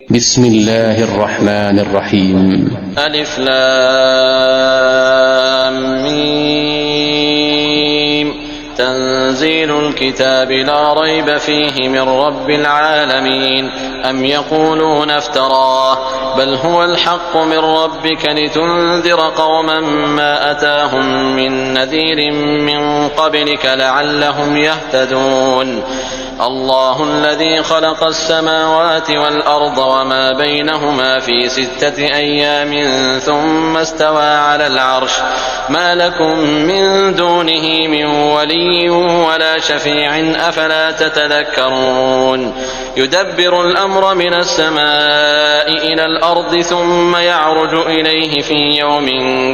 بسم الله الرحمن الرحيم. ألف لام ميم. تنزيل الكتاب لا ريب فيه من رب العالمين. أم يقولون افتراه بل هو الحق من ربك لتنذر قوما ما أتاهم من نذير من قبلك لعلهم يهتدون. الله الذي خلق السماوات والأرض وما بينهما في 6 أيام ثم استوى على العرش ما لكم من دونه من ولي ولا شفيع أفلا تتذكرون. يدبر الأمر من السماء إلى الأرض ثم يعرج إليه في يوم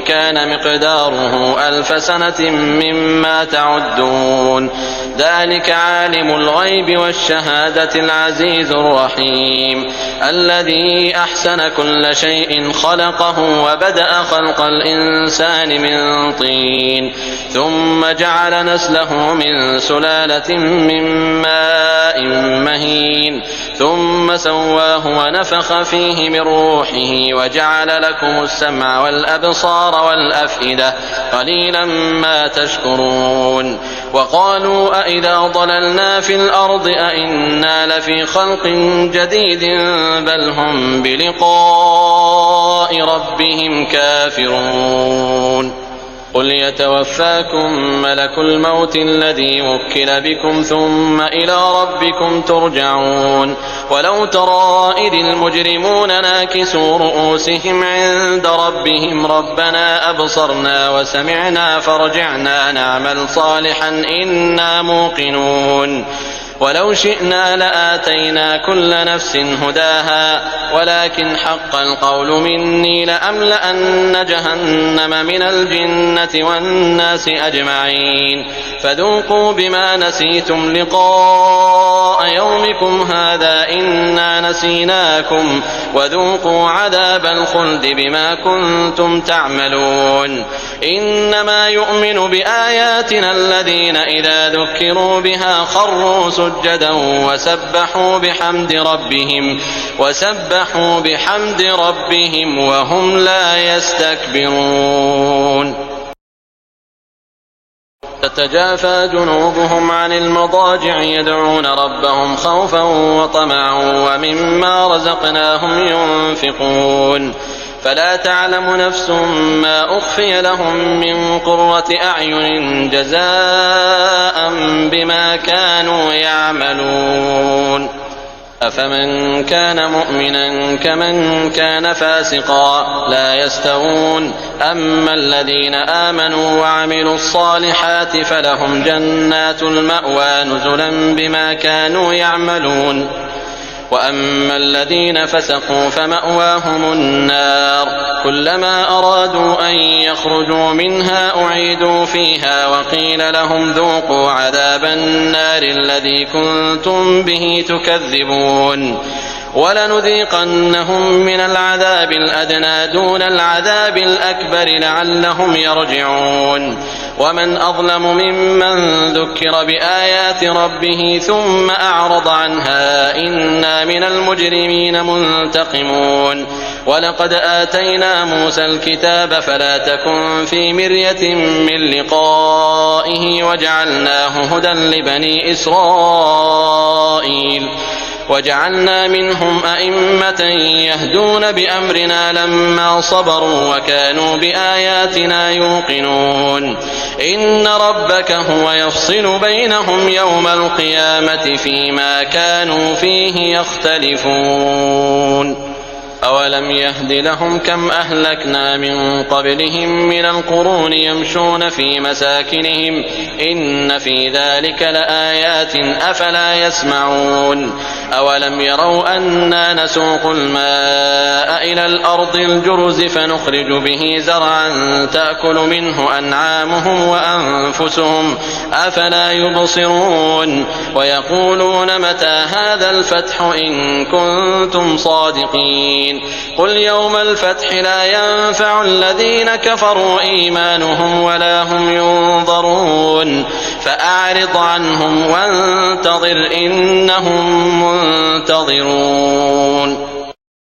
كان مقداره 1000 سنة مما تعدون. ذلك عالم الغيب والشهادة العزيز الرحيم الذي أحسن كل شيء خلقه وبدأ خلق الإنسان من طين ثم جعل نسله من سلالة من ماء مهين ثم سواه ونفخ فيه من روحه وجعل لكم السمع والأبصار والأفئدة قليلا ما تشكرون. وقالوا أإذا ضللنا في الأرض أإنا لفي خلق جديد بل هم بلقاء ربهم كافرون. قل يتوفاكم ملك الموت الذي وكل بكم ثم إلى ربكم ترجعون. ولو ترى إذ المجرمون ناكسوا رؤوسهم عند ربهم ربنا أبصرنا وسمعنا فارجعنا نعمل صالحا إنا موقنون. ولو شئنا لآتينا كل نفس هداها ولكن حق القول مني لأملأن جهنم من الجنة والناس أجمعين. فذوقوا بما نسيتم لقاء يومكم هذا إنا نسيناكم وذوقوا عذاب الخلد بما كنتم تعملون. إنما يؤمن بآياتنا الذين إذا ذكروا بها خروا سجدا وسبحوا بحمد ربهم وهم لا يستكبرون. تتجافى جنوبهم عن المضاجع يدعون ربهم خوفا وطمعا ومما رزقناهم ينفقون. فلا تعلم نفس ما أخفي لهم من قرة أعين جزاء بما كانوا يعملون. أفمن كان مؤمنا كمن كان فاسقا لا يستوون. أما الذين آمنوا وعملوا الصالحات فلهم جنات المأوى نزلا بما كانوا يعملون. وأما الذين فسقوا فمأواهم النار كلما أرادوا أن يخرجوا منها أعيدوا فيها وقيل لهم ذوقوا عذاب النار الذي كنتم به تكذبون. ولنذيقنهم من العذاب الأدنى دون العذاب الأكبر لعلهم يرجعون. ومن أظلم ممن ذكر بآيات ربه ثم أعرض عنها إنا من المجرمين منتقمون. ولقد آتينا موسى الكتاب فلا تكن في مرية من لقائه وجعلناه هدى لبني إسرائيل. وجعلنا منهم أئمة يهدون بأمرنا لما صبروا وكانوا بآياتنا يوقنون. إن ربك هو يفصل بينهم يوم القيامة فيما كانوا فيه يختلفون. أولم يهد لهم كم أهلكنا من قبلهم من القرون يمشون في مساكنهم إن في ذلك لآيات أفلا يسمعون. أولم يروا أنا نسوق الماء إلى الأرض الجرز فنخرج به زرعا تأكل منه أنعامهم وأنفسهم أفلا يبصرون. ويقولون متى هذا الفتح إن كنتم صادقين. قل يوم الفتح لا ينفع الذين كفروا إيمانهم ولا هم ينظرون. فأعرض عنهم وانتظر إنهم منتظرون.